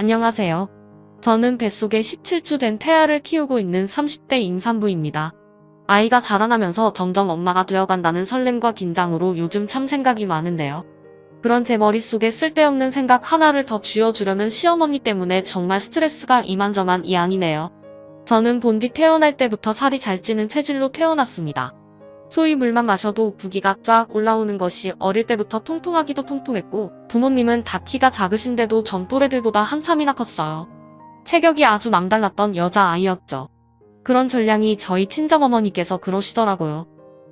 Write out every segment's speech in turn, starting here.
안녕하세요. 저는 뱃속에 17주 된 태아를 키우고 있는 30대 임산부입니다. 아이가 자라나면서 점점 엄마가 되어간다는 설렘과 긴장으로 요즘 참 생각이 많은데요. 그런 제 머릿속에 쓸데없는 생각 하나를 더 쥐어주려는 시어머니 때문에 정말 스트레스가 이만저만이 아니네요. 저는 본디 태어날 때부터 살이 잘 찌는 체질로 태어났습니다. 소위 물만 마셔도 부기가 쫙 올라오는 것이 어릴 때부터 통통하기도 통통했고, 부모님은 다 키가 작으신데도 전 또래들보다 한참이나 컸어요. 체격이 아주 남달랐던 여자아이였죠. 그런 전량이 저희 친정어머니께서 그러시더라고요.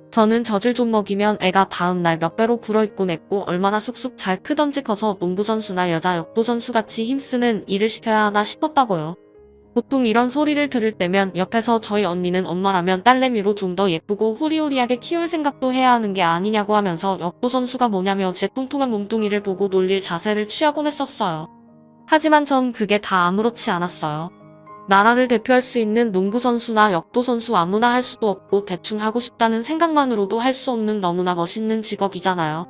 저는 젖을 좀 먹이면 애가 다음날 몇 배로 불어있곤 했고 얼마나 쑥쑥 잘 크던지 커서 농구선수나 여자 역도선수같이 힘쓰는 일을 시켜야 하나 싶었다고요. 보통 이런 소리를 들을 때면 옆에서 저희 언니는 엄마라면 딸내미로 좀 더 예쁘고 호리호리하게 키울 생각도 해야 하는 게 아니냐고 하면서 역도선수가 뭐냐며 제 뚱뚱한 몸뚱이를 보고 놀릴 자세를 취하곤 했었어요. 하지만 전 그게 다 아무렇지 않았어요. 나라를 대표할 수 있는 농구선수나 역도선수 아무나 할 수도 없고 대충 하고 싶다는 생각만으로도 할 수 없는 너무나 멋있는 직업이잖아요.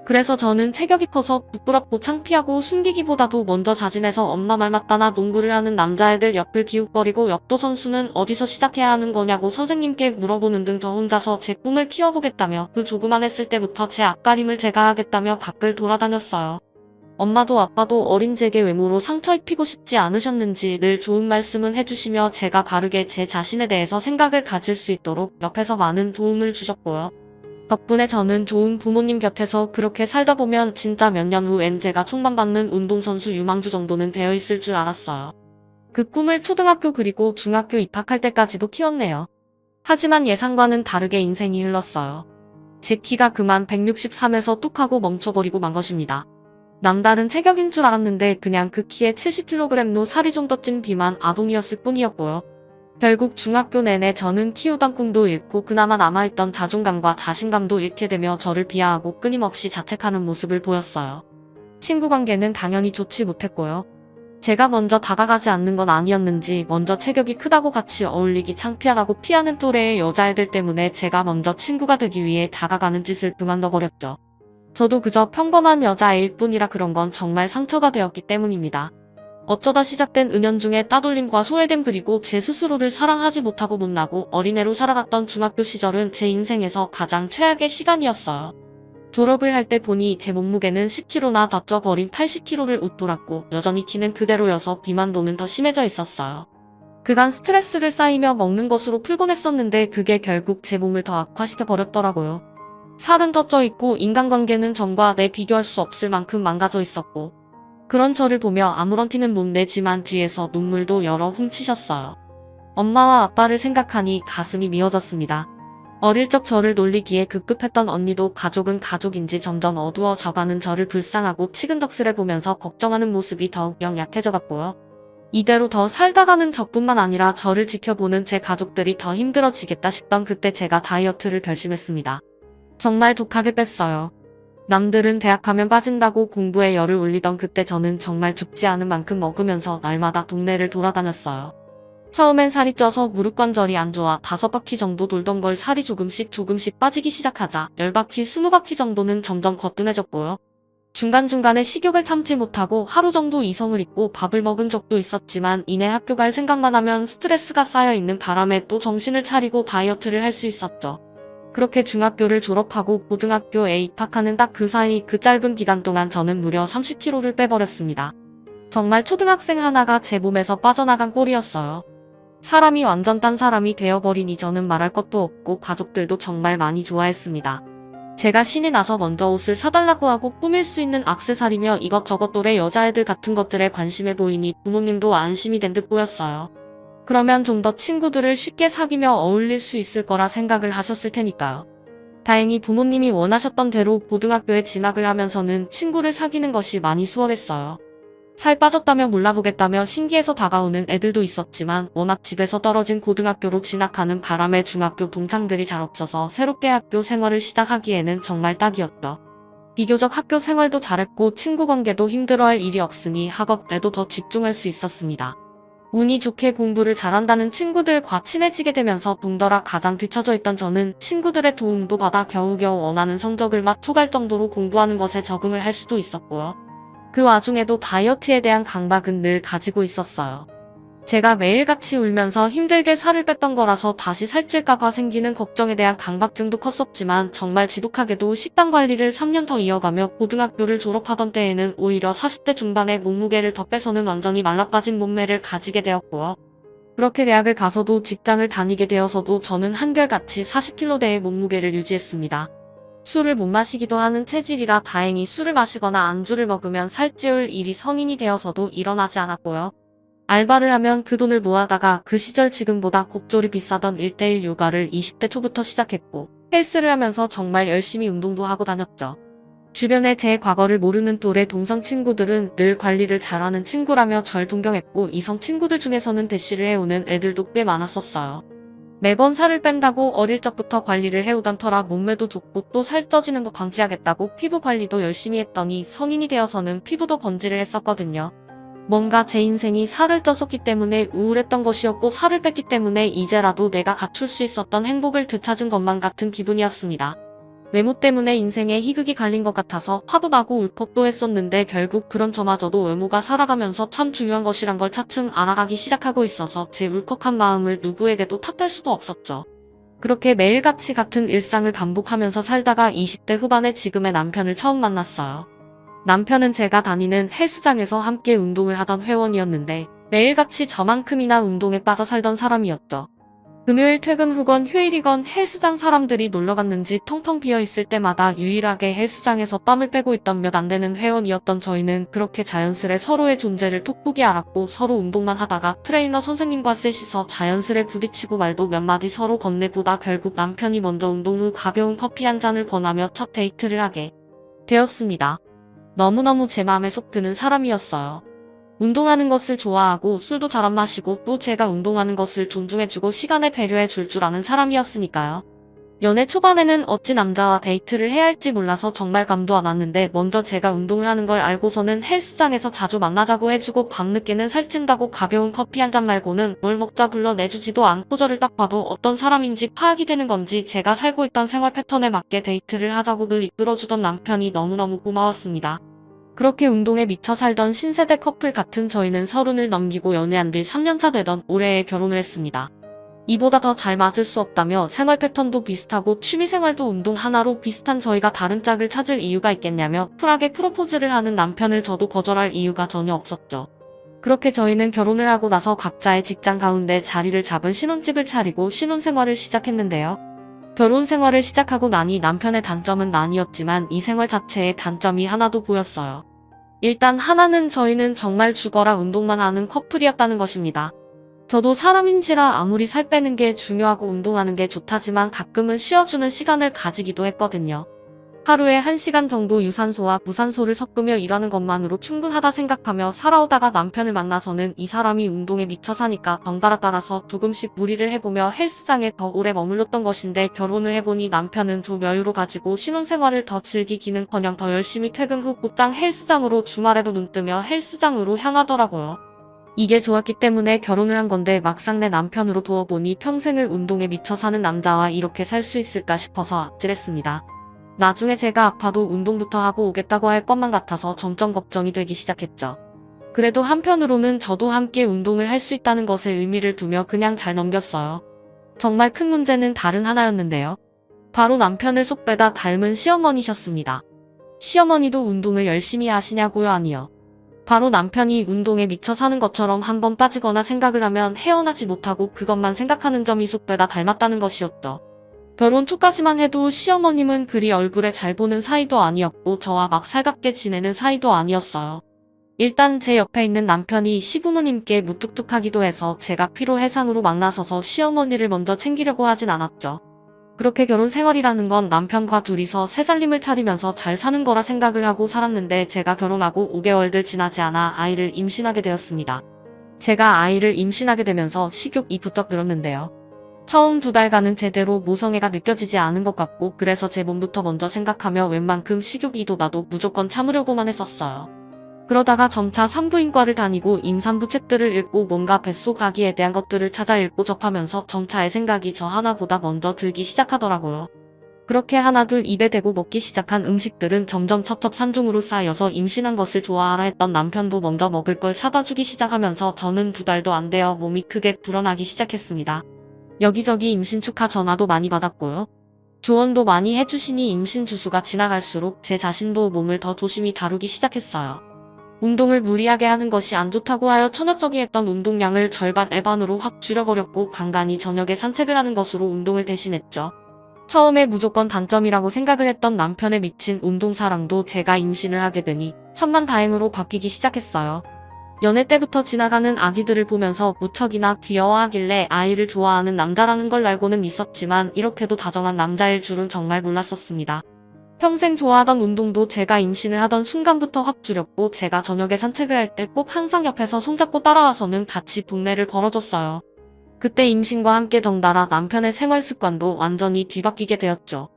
그래서 저는 체격이 커서 부끄럽고 창피하고 숨기기보다도 먼저 자진해서 엄마 말 맞다나 농구를 하는 남자애들 옆을 기웃거리고 역도선수는 어디서 시작해야 하는 거냐고 선생님께 물어보는 등 저 혼자서 제 꿈을 키워보겠다며 그 조그만했을 때부터 제 앞가림을 제가 하겠다며 밖을 돌아다녔어요. 엄마도 아빠도 어린 제게 외모로 상처 입히고 싶지 않으셨는지 늘 좋은 말씀은 해주시며 제가 바르게 제 자신에 대해서 생각을 가질 수 있도록 옆에서 많은 도움을 주셨고요. 덕분에 저는 좋은 부모님 곁에서 그렇게 살다 보면 진짜 몇 년 후엔 제가 총망받는 운동선수 유망주 정도는 되어 있을 줄 알았어요. 그 꿈을 초등학교 그리고 중학교 입학할 때까지도 키웠네요. 하지만 예상과는 다르게 인생이 흘렀어요. 제 키가 그만 163에서 뚝 하고 멈춰버리고 만 것입니다. 남다른 체격인 줄 알았는데 그냥 그 키에 70kg로 살이 좀 더 찐 비만 아동이었을 뿐이었고요. 결국 중학교 내내 저는 키우던 꿈도 잃고 그나마 남아있던 자존감과 자신감도 잃게 되며 저를 비하하고 끊임없이 자책하는 모습을 보였어요. 친구 관계는 당연히 좋지 못했고요. 제가 먼저 다가가지 않는 건 아니었는지 먼저 체격이 크다고 같이 어울리기 창피하다고 피하는 또래의 여자애들 때문에 제가 먼저 친구가 되기 위해 다가가는 짓을 그만둬버렸죠. 저도 그저 평범한 여자애일 뿐이라 그런 건 정말 상처가 되었기 때문입니다. 어쩌다 시작된 은연중에 따돌림과 소외됨 그리고 제 스스로를 사랑하지 못하고 못나고 어린애로 살아갔던 중학교 시절은 제 인생에서 가장 최악의 시간이었어요. 졸업을 할 때 보니 제 몸무게는 10kg나 더 쪄버린 80kg를 웃돌았고 여전히 키는 그대로여서 비만도는 더 심해져 있었어요. 그간 스트레스를 쌓이며 먹는 것으로 풀곤 했었는데 그게 결국 제 몸을 더 악화시켜 버렸더라고요. 살은 더 쪄있고 인간관계는 전과 내 비교할 수 없을 만큼 망가져 있었고 그런 저를 보며 아무런 티는 못 내지만 뒤에서 눈물도 여러 훔치셨어요. 엄마와 아빠를 생각하니 가슴이 미어졌습니다. 어릴 적 저를 놀리기에 급급했던 언니도 가족은 가족인지 점점 어두워져가는 저를 불쌍하고 치근덕스레 보면서 걱정하는 모습이 더욱 약해져갔고요. 이대로 더 살다가는 저뿐만 아니라 저를 지켜보는 제 가족들이 더 힘들어지겠다 싶던 그때 제가 다이어트를 결심했습니다. 정말 독하게 뺐어요. 남들은 대학 가면 빠진다고 공부에 열을 올리던 그때 저는 정말 죽지 않은 만큼 먹으면서 날마다 동네를 돌아다녔어요. 처음엔 살이 쪄서 무릎 관절이 안 좋아 5바퀴 정도 돌던 걸 살이 조금씩 빠지기 시작하자 10바퀴, 20바퀴 정도는 점점 거뜬해졌고요. 중간중간에 식욕을 참지 못하고 하루 정도 이성을 잊고 밥을 먹은 적도 있었지만 이내 학교 갈 생각만 하면 스트레스가 쌓여있는 바람에 또 정신을 차리고 다이어트를 할 수 있었죠. 그렇게 중학교를 졸업하고 고등학교에 입학하는 딱 그 사이 그 짧은 기간 동안 저는 무려 30kg를 빼버렸습니다. 정말 초등학생 하나가 제 몸에서 빠져나간 꼴이었어요. 사람이 완전 딴 사람이 되어버리니 저는 말할 것도 없고 가족들도 정말 많이 좋아했습니다. 제가 신이 나서 먼저 옷을 사달라고 하고 꾸밀 수 있는 액세서리며 이것저것 또래 여자애들 같은 것들에 관심을 보이니 부모님도 안심이 된 듯 보였어요. 그러면 좀 더 친구들을 쉽게 사귀며 어울릴 수 있을 거라 생각을 하셨을 테니까요. 다행히 부모님이 원하셨던 대로 고등학교에 진학을 하면서는 친구를 사귀는 것이 많이 수월했어요. 살 빠졌다며 몰라보겠다며 신기해서 다가오는 애들도 있었지만 워낙 집에서 떨어진 고등학교로 진학하는 바람에 중학교 동창들이 잘 없어서 새롭게 학교 생활을 시작하기에는 정말 딱이었죠. 비교적 학교 생활도 잘했고 친구 관계도 힘들어할 일이 없으니 학업에도 더 집중할 수 있었습니다. 운이 좋게 공부를 잘한다는 친구들과 친해지게 되면서 덩달아 가장 뒤처져 있던 저는 친구들의 도움도 받아 겨우겨우 원하는 성적을 막 초갈 정도로 공부하는 것에 적응을 할 수도 있었고요. 그 와중에도 다이어트에 대한 강박은 늘 가지고 있었어요. 제가 매일같이 울면서 힘들게 살을 뺐던 거라서 다시 살찔까봐 생기는 걱정에 대한 강박증도 컸었지만 정말 지독하게도 식단 관리를 3년 더 이어가며 고등학교를 졸업하던 때에는 오히려 40대 중반에 몸무게를 더 빼서는 완전히 말라빠진 몸매를 가지게 되었고요. 그렇게 대학을 가서도 직장을 다니게 되어서도 저는 한결같이 40kg대의 몸무게를 유지했습니다. 술을 못 마시기도 하는 체질이라 다행히 술을 마시거나 안주를 먹으면 살찌울 일이 성인이 되어서도 일어나지 않았고요. 알바를 하면 그 돈을 모아다가 그 시절 지금보다 곱절이 비싸던 1:1 요가를 20대 초부터 시작했고 헬스를 하면서 정말 열심히 운동도 하고 다녔죠. 주변에 제 과거를 모르는 또래 동성 친구들은 늘 관리를 잘하는 친구라며 절 동경했고 이성 친구들 중에서는 대시를 해오는 애들도 꽤 많았었어요. 매번 살을 뺀다고 어릴 적부터 관리를 해오던 터라 몸매도 좋고 또 살 쪄지는 거 방지하겠다고 피부 관리도 열심히 했더니 성인이 되어서는 피부도 번지를 했었거든요. 뭔가 제 인생이 살을 쪘었기 때문에 우울했던 것이었고 살을 뺐기 때문에 이제라도 내가 갖출 수 있었던 행복을 되찾은 것만 같은 기분이었습니다. 외모 때문에 인생에 희극이 갈린 것 같아서 화도 나고 울컥도 했었는데 결국 그런 저마저도 외모가 살아가면서 참 중요한 것이란 걸 차츰 알아가기 시작하고 있어서 제 울컥한 마음을 누구에게도 탓할 수도 없었죠. 그렇게 매일같이 같은 일상을 반복하면서 살다가 20대 후반에 지금의 남편을 처음 만났어요. 남편은 제가 다니는 헬스장에서 함께 운동을 하던 회원이었는데 매일같이 저만큼이나 운동에 빠져 살던 사람이었죠. 금요일 퇴근 후건 휴일이건 헬스장 사람들이 놀러 갔는지 텅텅 비어 있을 때마다 유일하게 헬스장에서 땀을 빼고 있던 몇 안 되는 회원이었던 저희는 그렇게 자연스레 서로의 존재를 톡톡히 알았고 서로 운동만 하다가 트레이너 선생님과 셋이서 자연스레 부딪히고 말도 몇 마디 서로 건네보다 결국 남편이 먼저 운동 후 가벼운 커피 한 잔을 권하며 첫 데이트를 하게 되었습니다. 너무너무 제 마음에 쏙 드는 사람이었어요. 운동하는 것을 좋아하고 술도 잘 안 마시고 또 제가 운동하는 것을 존중해주고 시간에 배려해 줄 줄 아는 사람이었으니까요. 연애 초반에는 어찌 남자와 데이트를 해야 할지 몰라서 정말 감도 안 왔는데 먼저 제가 운동을 하는 걸 알고서는 헬스장에서 자주 만나자고 해주고 밤늦게는 살찐다고 가벼운 커피 한 잔 말고는 뭘 먹자 불러내주지도 않고 저를 딱 봐도 어떤 사람인지 파악이 되는 건지 제가 살고 있던 생활 패턴에 맞게 데이트를 하자고 늘 이끌어주던 남편이 너무너무 고마웠습니다. 그렇게 운동에 미쳐 살던 신세대 커플 같은 저희는 30을 넘기고 연애한 뒤 3년차 되던 올해에 결혼을 했습니다. 이보다 더 잘 맞을 수 없다며 생활 패턴도 비슷하고 취미생활도 운동 하나로 비슷한 저희가 다른 짝을 찾을 이유가 있겠냐며 쿨하게 프로포즈를 하는 남편을 저도 거절할 이유가 전혀 없었죠. 그렇게 저희는 결혼을 하고 나서 각자의 직장 가운데 자리를 잡은 신혼집을 차리고 신혼생활을 시작했는데요. 결혼 생활을 시작하고 나니 남편의 단점은 아니었지만 이 생활 자체에 단점이 하나도 보였어요. 일단 하나는 저희는 정말 죽어라 운동만 하는 커플이었다는 것입니다. 저도 사람인지라 아무리 살 빼는 게 중요하고 운동하는 게 좋다지만 가끔은 쉬어주는 시간을 가지기도 했거든요. 하루에 1시간 정도 유산소와 무산소를 섞으며 일하는 것만으로 충분하다 생각하며 살아오다가 남편을 만나서는 이 사람이 운동에 미쳐 사니까 덩달아 따라서 조금씩 무리를 해보며 헬스장에 더 오래 머물렀던 것인데 결혼을 해보니 남편은 좀 여유로 가지고 신혼생활을 더 즐기기는커녕 더 열심히 퇴근 후 곧장 헬스장으로 주말에도 눈뜨며 헬스장으로 향하더라고요. 이게 좋았기 때문에 결혼을 한 건데 막상 내 남편으로 두어보니 평생을 운동에 미쳐 사는 남자와 이렇게 살 수 있을까 싶어서 아찔했습니다. 나중에 제가 아파도 운동부터 하고 오겠다고 할 것만 같아서 점점 걱정이 되기 시작했죠. 그래도 한편으로는 저도 함께 운동을 할 수 있다는 것에 의미를 두며 그냥 잘 넘겼어요. 정말 큰 문제는 다른 하나였는데요. 바로 남편을 쏙 빼다 닮은 시어머니셨습니다. 시어머니도 운동을 열심히 하시냐고요? 아니요. 바로 남편이 운동에 미쳐 사는 것처럼 한번 빠지거나 생각을 하면 헤어나지 못하고 그것만 생각하는 점이 쏙 빼다 닮았다는 것이었죠. 결혼 초까지만 해도 시어머님은 그리 얼굴에 잘 보는 사이도 아니었고 저와 막 살갑게 지내는 사이도 아니었어요. 일단 제 옆에 있는 남편이 시부모님께 무뚝뚝하기도 해서 제가 필요해상으로 만나서서 시어머니를 먼저 챙기려고 하진 않았죠. 그렇게 결혼 생활이라는 건 남편과 둘이서 새 살림을 차리면서 잘 사는 거라 생각을 하고 살았는데 제가 결혼하고 5개월들 지나지 않아 아이를 임신하게 되었습니다. 제가 아이를 임신하게 되면서 식욕이 부쩍 늘었는데요. 처음 2달간은 제대로 모성애가 느껴지지 않은 것 같고 그래서 제 몸부터 먼저 생각하며 웬만큼 식욕이 돋아도 무조건 참으려고만 했었어요. 그러다가 점차 산부인과를 다니고 임산부 책들을 읽고 뭔가 뱃속 아기에 대한 것들을 찾아 읽고 접하면서 점차 애 생각이 저 하나보다 먼저 들기 시작하더라고요. 그렇게 하나둘 입에 대고 먹기 시작한 음식들은 점점 첩첩산중으로 쌓여서 임신한 것을 좋아하라 했던 남편도 먼저 먹을 걸 사다 주기 시작하면서 저는 2달도 안 되어 몸이 크게 불어나기 시작했습니다. 여기저기 임신 축하 전화도 많이 받았고요. 조언도 많이 해주시니 임신 주수가 지나갈수록 제 자신도 몸을 더 조심히 다루기 시작했어요. 운동을 무리하게 하는 것이 안 좋다고 하여 천여적이 했던 운동량을 절반 애반으로 확 줄여버렸고 간간히 저녁에 산책을 하는 것으로 운동을 대신했죠. 처음에 무조건 단점이라고 생각을 했던 남편의 미친 운동사랑도 제가 임신을 하게 되니 천만다행으로 바뀌기 시작했어요. 연애 때부터 지나가는 아기들을 보면서 무척이나 귀여워하길래 아이를 좋아하는 남자라는 걸 알고는 있었지만 이렇게도 다정한 남자일 줄은 정말 몰랐었습니다. 평생 좋아하던 운동도 제가 임신을 하던 순간부터 확 줄였고 제가 저녁에 산책을 할 때 꼭 항상 옆에서 손잡고 따라와서는 같이 동네를 걸어줬어요. 그때 임신과 함께 덩달아 남편의 생활 습관도 완전히 뒤바뀌게 되었죠.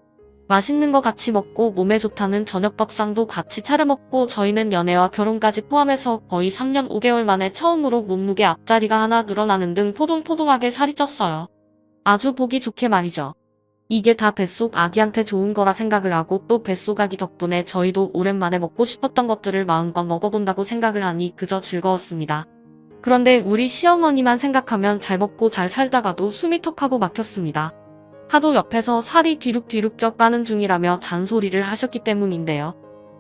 맛있는 거 같이 먹고 몸에 좋다는 저녁 밥상도 같이 차려 먹고 저희는 연애와 결혼까지 포함해서 거의 3년 5개월 만에 처음으로 몸무게 앞자리가 하나 늘어나는 등 포동포동하게 살이 쪘어요. 아주 보기 좋게 말이죠. 이게 다 뱃속 아기한테 좋은 거라 생각을 하고 또 뱃속 아기 덕분에 저희도 오랜만에 먹고 싶었던 것들을 마음껏 먹어본다고 생각을 하니 그저 즐거웠습니다. 그런데 우리 시어머니만 생각하면 잘 먹고 잘 살다가도 숨이 턱하고 막혔습니다. 하도 옆에서 살이 뒤룩뒤룩 쪄가는 중이라며 잔소리를 하셨기 때문인데요.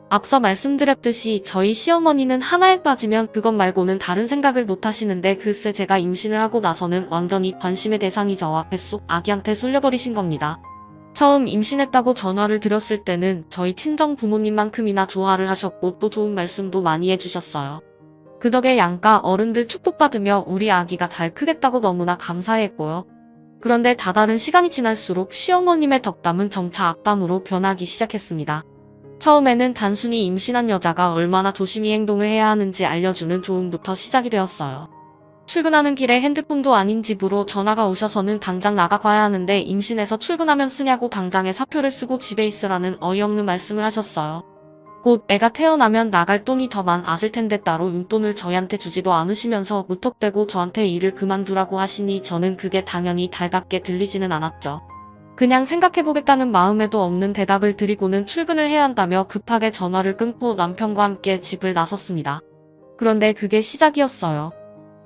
앞서 말씀드렸듯이 저희 시어머니는 하나에 빠지면 그것 말고는 다른 생각을 못 하시는데 글쎄 제가 임신을 하고 나서는 완전히 관심의 대상이 저와 뱃속 아기한테 쏠려버리신 겁니다. 처음 임신했다고 전화를 드렸을 때는 저희 친정 부모님만큼이나 좋아를 하셨고 또 좋은 말씀도 많이 해주셨어요. 그 덕에 양가 어른들 축복받으며 우리 아기가 잘 크겠다고 너무나 감사했고요. 그런데 다다른 시간이 지날수록 시어머님의 덕담은 점차 악담으로 변하기 시작했습니다. 처음에는 단순히 임신한 여자가 얼마나 조심히 행동을 해야 하는지 알려주는 조언부터 시작이 되었어요. 출근하는 길에 핸드폰도 아닌 집으로 전화가 오셔서는 당장 나가봐야 하는데 임신해서 출근하면 쓰냐고 당장에 사표를 쓰고 집에 있으라는 어이없는 말씀을 하셨어요. 곧 애가 태어나면 나갈 돈이 더 많았을 텐데 따로 용돈을 저희한테 주지도 않으시면서 무턱대고 저한테 일을 그만두라고 하시니 저는 그게 당연히 달갑게 들리지는 않았죠. 그냥 생각해보겠다는 마음에도 없는 대답을 드리고는 출근을 해야 한다며 급하게 전화를 끊고 남편과 함께 집을 나섰습니다. 그런데 그게 시작이었어요.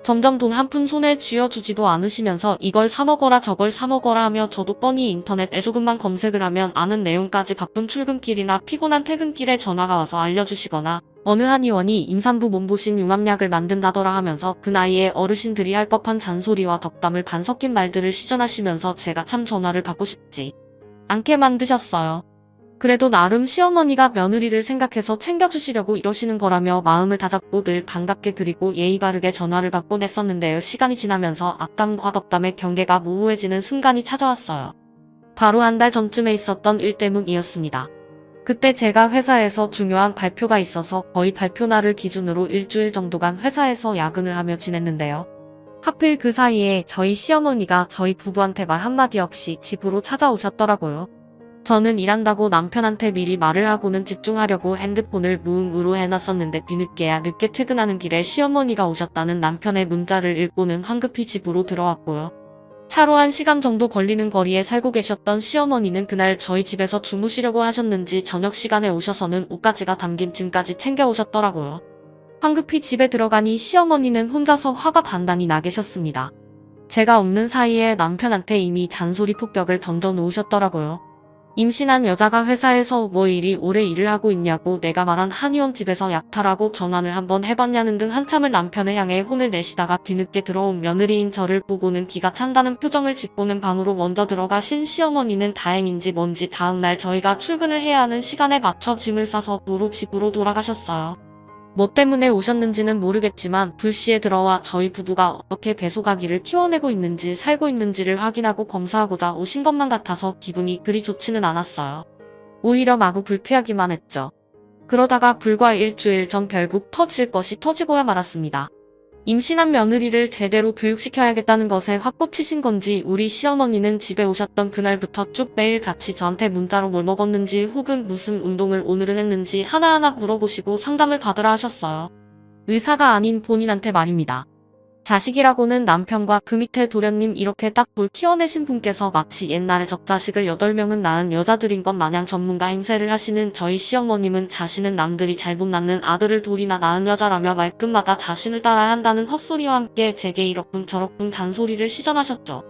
점점 돈 한 푼 손에 쥐어주지도 않으시면서 이걸 사먹어라 저걸 사먹어라 하며 저도 뻔히 인터넷에 조금만 검색을 하면 아는 내용까지 바쁜 출근길이나 피곤한 퇴근길에 전화가 와서 알려주시거나 어느 한의원이 임산부 몸보신 융합약을 만든다더라 하면서 그 나이에 어르신들이 할 법한 잔소리와 덕담을 반 섞인 말들을 시전하시면서 제가 참 전화를 받고 싶지 않게 만드셨어요. 그래도 나름 시어머니가 며느리를 생각해서 챙겨주시려고 이러시는 거라며 마음을 다잡고 늘 반갑게 그리고 예의 바르게 전화를 받곤 했었는데요. 시간이 지나면서 악담과 덕담의 경계가 모호해지는 순간이 찾아왔어요. 바로 한 달 전쯤에 있었던 일 때문이었습니다. 그때 제가 회사에서 중요한 발표가 있어서 거의 발표 날을 기준으로 일주일 정도간 회사에서 야근을 하며 지냈는데요. 하필 그 사이에 저희 시어머니가 저희 부부한테 말 한마디 없이 집으로 찾아오셨더라고요. 저는 일한다고 남편한테 미리 말을 하고는 집중하려고 핸드폰을 무음으로 해놨었는데 뒤늦게야 늦게 퇴근하는 길에 시어머니가 오셨다는 남편의 문자를 읽고는 황급히 집으로 들어왔고요. 차로 1시간 정도 걸리는 거리에 살고 계셨던 시어머니는 그날 저희 집에서 주무시려고 하셨는지 저녁 시간에 오셔서는 옷가지가 담긴 짐까지 챙겨 오셨더라고요. 황급히 집에 들어가니 시어머니는 혼자서 화가 단단히 나 계셨습니다. 제가 없는 사이에 남편한테 이미 잔소리 폭격을 던져 놓으셨더라고요. 임신한 여자가 회사에서 뭐 이리 오래 일을 하고 있냐고 내가 말한 한의원 집에서 약탈하고 전화를 한번 해봤냐는 등 한참을 남편을 향해 혼을 내시다가 뒤늦게 들어온 며느리인 저를 보고는 기가 찬다는 표정을 짓고는 방으로 먼저 들어가신 시어머니는 다행인지 뭔지 다음날 저희가 출근을 해야 하는 시간에 맞춰 짐을 싸서 도로 집으로 돌아가셨어요. 뭐 때문에 오셨는지는 모르겠지만 불시에 들어와 저희 부부가 어떻게 배속아기를 키워내고 있는지 살고 있는지를 확인하고 검사하고자 오신 것만 같아서 기분이 그리 좋지는 않았어요. 오히려 마구 불쾌하기만 했죠. 그러다가 불과 일주일 전 결국 터질 것이 터지고야 말았습니다. 임신한 며느리를 제대로 교육시켜야겠다는 것에 확 꽂히신 건지 우리 시어머니는 집에 오셨던 그날부터 쭉 매일 같이 저한테 문자로 뭘 먹었는지 혹은 무슨 운동을 오늘은 했는지 하나하나 물어보시고 상담을 받으라 하셨어요. 의사가 아닌 본인한테 말입니다. 자식이라고는 남편과 그 밑에 도련님 이렇게 딱 돌 키워내신 분께서 마치 옛날에 적자식을 8명은 낳은 여자들인 것 마냥 전문가 행세를 하시는 저희 시어머님은 자신은 남들이 잘 못 낳는 아들을 둘이나 낳은 여자라며 말끝마다 자신을 따라야 한다는 헛소리와 함께 제게 이러쿵 저러쿵 잔소리를 시전하셨죠.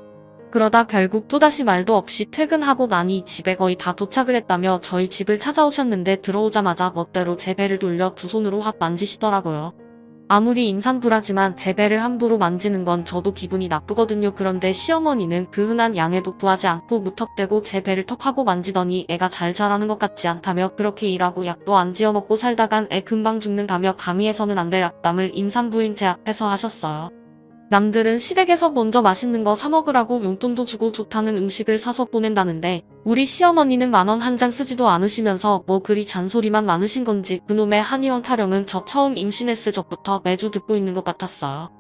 그러다 결국 또다시 말도 없이 퇴근하고 나니 집에 거의 다 도착을 했다며 저희 집을 찾아오셨는데 들어오자마자 멋대로 제 배를 돌려 두 손으로 확 만지시더라고요. 아무리 임산부라지만 제 배를 함부로 만지는 건 저도 기분이 나쁘거든요. 그런데 시어머니는 그 흔한 양해도 구하지 않고 무턱대고 제 배를 턱 하고 만지더니 애가 잘 자라는 것 같지 않다며 그렇게 일하고 약도 안 지어 먹고 살다간 애 금방 죽는다며 감히 해서는 안 될 악담을 임산부인 제 앞에서 하셨어요. 남들은 시댁에서 먼저 맛있는 거 사 먹으라고 용돈도 주고 좋다는 음식을 사서 보낸다는데 우리 시어머니는 10,000원 한 장 쓰지도 않으시면서 뭐 그리 잔소리만 많으신 건지 그놈의 한의원 타령은 저 처음 임신했을 적부터 매주 듣고 있는 것 같았어요.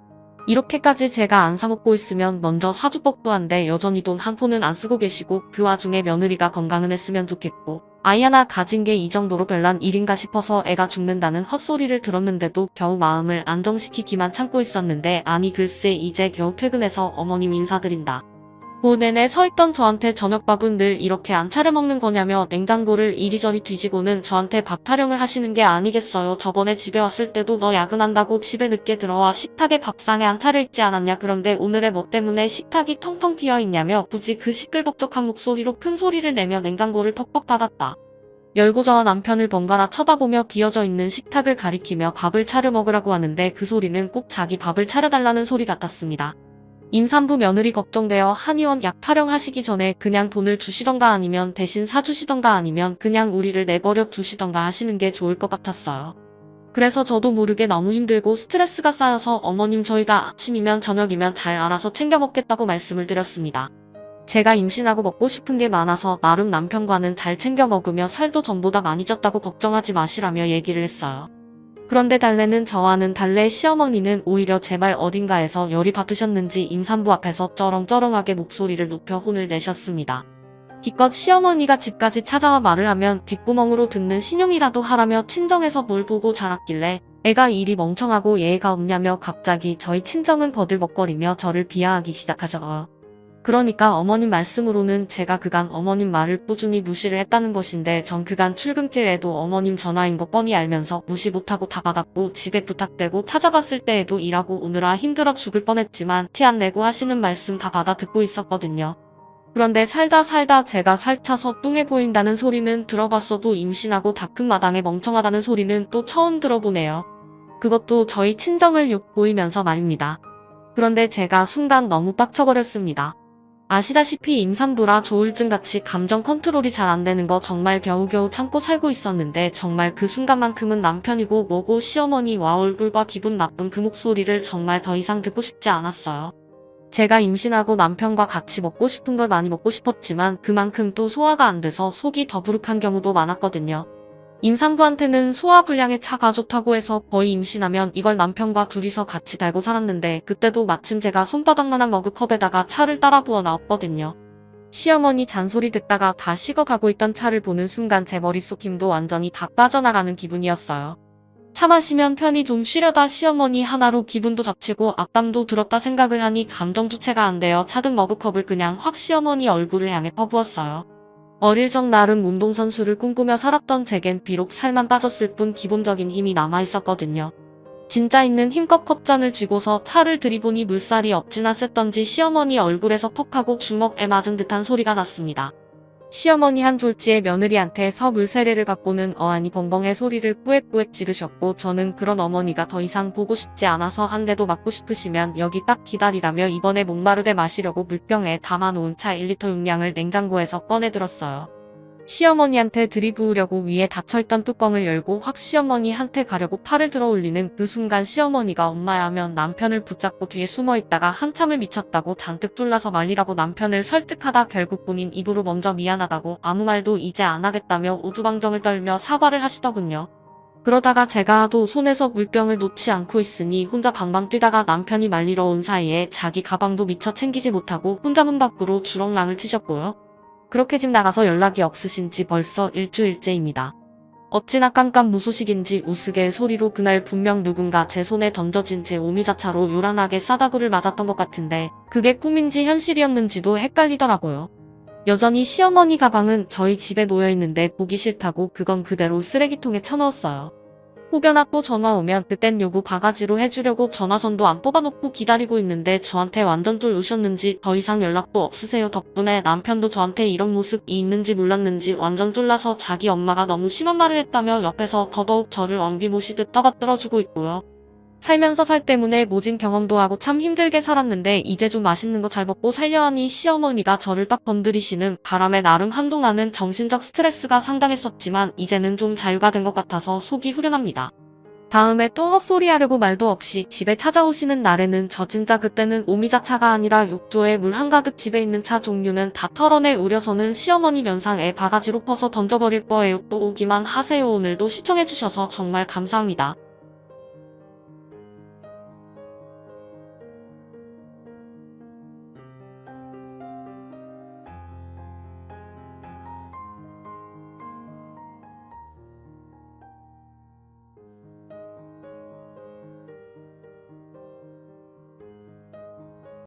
이렇게까지 제가 안 사먹고 있으면 먼저 사줄 법도 한데 여전히 돈 한 푼은 안 쓰고 계시고 그 와중에 며느리가 건강은 했으면 좋겠고 아이 하나 가진 게 이 정도로 별난 일인가 싶어서 애가 죽는다는 헛소리를 들었는데도 겨우 마음을 안정시키기만 참고 있었는데 아니 글쎄 이제 겨우 퇴근해서 어머님 인사드린다. 그 내내 서있던 저한테 저녁밥은 늘 이렇게 안 차려 먹는 거냐며 냉장고를 이리저리 뒤지고는 저한테 밥 타령을 하시는 게 아니겠어요. 저번에 집에 왔을 때도 너 야근한다고 집에 늦게 들어와 식탁에 밥상에 안 차려있지 않았냐. 그런데 오늘의 뭐 때문에 식탁이 텅텅 비어있냐며 굳이 그 시끌벅적한 목소리로 큰 소리를 내며 냉장고를 퍽퍽 닫았다. 열고저와 남편을 번갈아 쳐다보며 비어져 있는 식탁을 가리키며 밥을 차려 먹으라고 하는데 그 소리는 꼭 자기 밥을 차려달라는 소리 같았습니다. 임산부 며느리 걱정되어 한의원 약 타령하시기 전에 그냥 돈을 주시던가 아니면 대신 사주시던가 아니면 그냥 우리를 내버려 두시던가 하시는 게 좋을 것 같았어요. 그래서 저도 모르게 너무 힘들고 스트레스가 쌓여서 어머님 저희가 아침이면 저녁이면 잘 알아서 챙겨 먹겠다고 말씀을 드렸습니다. 제가 임신하고 먹고 싶은 게 많아서 나름 남편과는 잘 챙겨 먹으며 살도 전보다 많이 쪘다고 걱정하지 마시라며 얘기를 했어요. 그런데 달래는 저와는 달래 시어머니는 오히려 제 말 어딘가에서 열이 받으셨는지 임산부 앞에서 쩌렁쩌렁하게 목소리를 높여 혼을 내셨습니다. 기껏 시어머니가 집까지 찾아와 말을 하면 뒷구멍으로 듣는 신용이라도 하라며 친정에서 뭘 보고 자랐길래 애가 일이 멍청하고 예의가 없냐며 갑자기 저희 친정은 버들벅거리며 저를 비하하기 시작하셔요. 그러니까 어머님 말씀으로는 제가 그간 어머님 말을 꾸준히 무시를 했다는 것인데 전 그간 출근길에도 어머님 전화인 거 뻔히 알면서 무시 못하고 다 받았고 집에 부탁되고 찾아봤을 때에도 일하고 오느라 힘들어 죽을 뻔했지만 티 안 내고 하시는 말씀 다 받아 듣고 있었거든요. 그런데 살다 제가 살차서 뚱해 보인다는 소리는 들어봤어도 임신하고 다 큰 마당에 멍청하다는 소리는 또 처음 들어보네요. 그것도 저희 친정을 욕 보이면서 말입니다. 그런데 제가 순간 너무 빡쳐버렸습니다. 아시다시피 임산부라 조울증같이 감정 컨트롤이 잘 안되는 거 정말 겨우겨우 참고 살고 있었는데 정말 그 순간만큼은 남편이고 뭐고 시어머니와 얼굴과 기분 나쁜 그 목소리를 정말 더 이상 듣고 싶지 않았어요. 제가 임신하고 남편과 같이 먹고 싶은 걸 많이 먹고 싶었지만 그만큼 또 소화가 안 돼서 속이 더부룩한 경우도 많았거든요. 임산부한테는 소화불량의 차가 좋다고 해서 거의 임신하면 이걸 남편과 둘이서 같이 달고 살았는데 그때도 마침 제가 손바닥만한 머그컵에다가 차를 따라 부어 나왔거든요. 시어머니 잔소리 듣다가 다 식어가고 있던 차를 보는 순간 제 머릿속 힘도 완전히 다 빠져나가는 기분이었어요. 차 마시면 편히 좀 쉬려다 시어머니 하나로 기분도 잡치고 악담도 들었다 생각을 하니 감정 주체가 안 되어 차든 머그컵을 그냥 확 시어머니 얼굴을 향해 퍼부었어요. 어릴 적 나름 운동선수를 꿈꾸며 살았던 제겐 비록 살만 빠졌을 뿐 기본적인 힘이 남아있었거든요. 진짜 있는 힘껏 컵잔을 쥐고서 차를 들이보니 물살이 어찌나 셌던지 시어머니 얼굴에서 퍽하고 주먹에 맞은 듯한 소리가 났습니다. 시어머니 한 졸지에 며느리한테 서 물세례를 받고는 어안이 벙벙해 소리를 꾸액꾸액 지르셨고 저는 그런 어머니가 더 이상 보고 싶지 않아서 한 대도 맞고 싶으시면 여기 딱 기다리라며 이번에 목마르되 마시려고 물병에 담아놓은 차 1리터 용량을 냉장고에서 꺼내 들었어요. 시어머니한테 들이부으려고 위에 닫혀있던 뚜껑을 열고 확 시어머니한테 가려고 팔을 들어 올리는 그 순간 시어머니가 엄마야 하면 남편을 붙잡고 뒤에 숨어있다가 한참을 미쳤다고 잔뜩 졸라서 말리라고 남편을 설득하다 결국 본인 입으로 먼저 미안하다고 아무 말도 이제 안 하겠다며 오두방정을 떨며 사과를 하시더군요. 그러다가 제가 하도 손에서 물병을 놓지 않고 있으니 혼자 방방 뛰다가 남편이 말리러 온 사이에 자기 가방도 미처 챙기지 못하고 혼자 문 밖으로 주렁랑을 치셨고요. 그렇게 집 나가서 연락이 없으신 지 벌써 일주일째입니다. 어찌나 깜깜무소식인지 우스개 소리로 그날 분명 누군가 제 손에 던져진 제 오미자차로 요란하게 싸다구를 맞았던 것 같은데 그게 꿈인지 현실이었는지도 헷갈리더라고요. 여전히 시어머니 가방은 저희 집에 놓여있는데 보기 싫다고 그건 그대로 쓰레기통에 쳐넣었어요. 혹여나 또 전화 오면 그땐 요구 바가지로 해주려고 전화선도 안 뽑아놓고 기다리고 있는데 저한테 완전 쫄 우셨는지 더 이상 연락도 없으세요. 덕분에 남편도 저한테 이런 모습이 있는지 몰랐는지 완전 쫄라서 자기 엄마가 너무 심한 말을 했다며 옆에서 더더욱 저를 왕비 모시듯 떠받들어주고 있고요. 살면서 살 때문에 모진 경험도 하고 참 힘들게 살았는데 이제 좀 맛있는 거 잘 먹고 살려 하니 시어머니가 저를 딱 건드리시는 바람에 나름 한동안은 정신적 스트레스가 상당했었지만 이제는 좀 자유가 된 것 같아서 속이 후련합니다. 다음에 또 헛소리 하려고 말도 없이 집에 찾아오시는 날에는 저 진짜 그때는 오미자차가 아니라 욕조에 물 한가득 집에 있는 차 종류는 다 털어내 우려서는 시어머니 면상에 바가지로 퍼서 던져버릴 거예요. 또 오기만 하세요. 오늘도 시청해주셔서 정말 감사합니다.